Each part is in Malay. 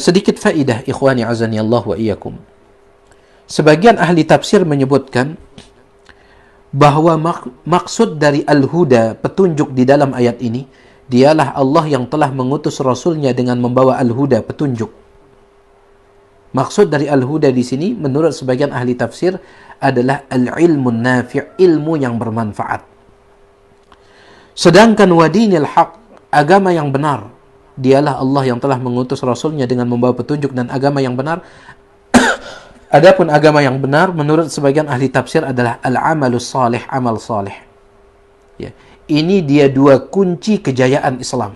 Sedikit faidah ikhwani azani Allah wa iyyakum. Sebagian ahli tafsir menyebutkan bahwa maksud dari al-huda, petunjuk di dalam ayat ini, dialah Allah yang telah mengutus Rasulnya dengan membawa al-huda, petunjuk. Maksud dari al-huda di sini menurut sebagian ahli tafsir adalah al-ilmun nafi', ilmu yang bermanfaat. Sedangkan wadinil haq, agama yang benar, dialah Allah yang telah mengutus Rasulnya dengan membawa petunjuk dan agama yang benar. Adapun agama yang benar menurut sebagian ahli tafsir adalah al-amalus salih, amal salih. Ya. Ini dia dua kunci kejayaan Islam.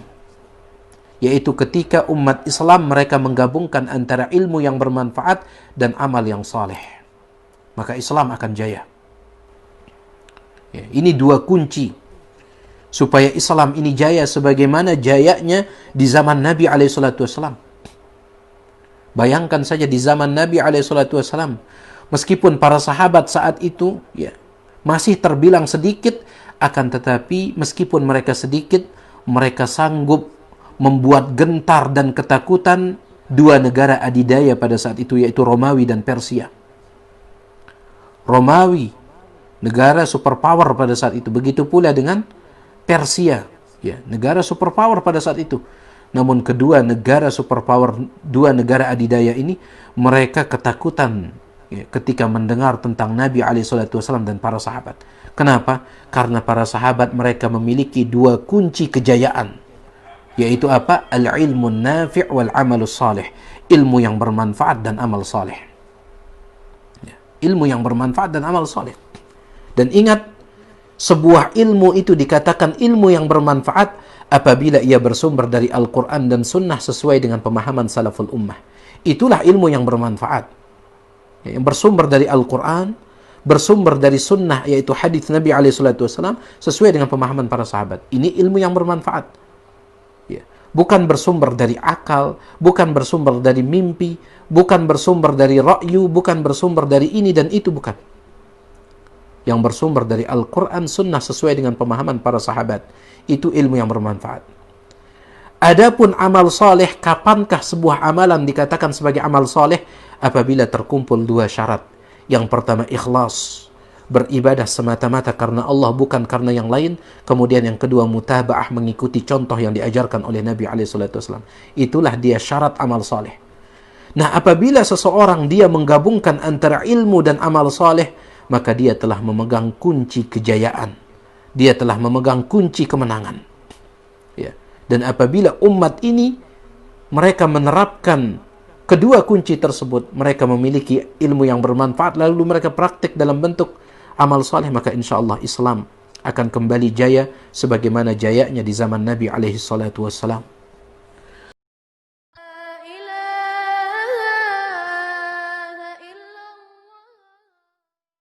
Yaitu ketika umat Islam mereka menggabungkan antara ilmu yang bermanfaat dan amal yang saleh, maka Islam akan jaya. Ya, ini dua kunci supaya Islam ini jaya sebagaimana jayanya di zaman Nabi SAW. Bayangkan saja di zaman Nabi SAW, meskipun para sahabat saat itu ya masih terbilang sedikit, akan tetapi meskipun mereka sedikit, mereka sanggup membuat gentar dan ketakutan dua negara adidaya pada saat itu, yaitu Romawi dan Persia. Romawi, negara superpower pada saat itu, begitu pula dengan Persia, ya, negara superpower pada saat itu. Namun kedua negara superpower, dua negara adidaya ini, mereka ketakutan ya, ketika mendengar tentang Nabi SAW dan para sahabat. Kenapa? Karena para sahabat mereka memiliki dua kunci kejayaan, yaitu apa? Al-ilmun nafi' wal amalus salih, ilmu yang bermanfaat dan amal saleh. Ya, ilmu yang bermanfaat dan amal saleh. Dan ingat, sebuah ilmu itu dikatakan ilmu yang bermanfaat apabila ia bersumber dari Al-Quran dan Sunnah sesuai dengan pemahaman salaful ummah. Itulah ilmu yang bermanfaat. Yang bersumber dari Al-Quran, bersumber dari Sunnah, yaitu hadis Nabi SAW, sesuai dengan pemahaman para sahabat. Ini ilmu yang bermanfaat. Ya. Bukan bersumber dari akal, bukan bersumber dari mimpi, bukan bersumber dari ra'yu, bukan bersumber dari ini dan itu, bukan. Yang bersumber dari Al-Quran, Sunnah sesuai dengan pemahaman para sahabat. Itu ilmu yang bermanfaat. Adapun amal soleh, kapankah sebuah amalan dikatakan sebagai amal soleh? Apabila terkumpul dua syarat. Yang pertama ikhlas, beribadah semata-mata karena Allah, bukan karena yang lain. Kemudian yang kedua mutaba'ah, mengikuti contoh yang diajarkan oleh Nabi SAW. Itulah dia syarat amal soleh. Nah, apabila seseorang dia menggabungkan antara ilmu dan amal soleh, maka dia telah memegang kunci kejayaan. Dia telah memegang kunci kemenangan. Ya. Dan apabila umat ini mereka menerapkan kedua kunci tersebut, mereka memiliki ilmu yang bermanfaat, lalu mereka praktik dalam bentuk amal saleh, maka insyaAllah Islam akan kembali jaya sebagaimana jayanya di zaman Nabi SAW.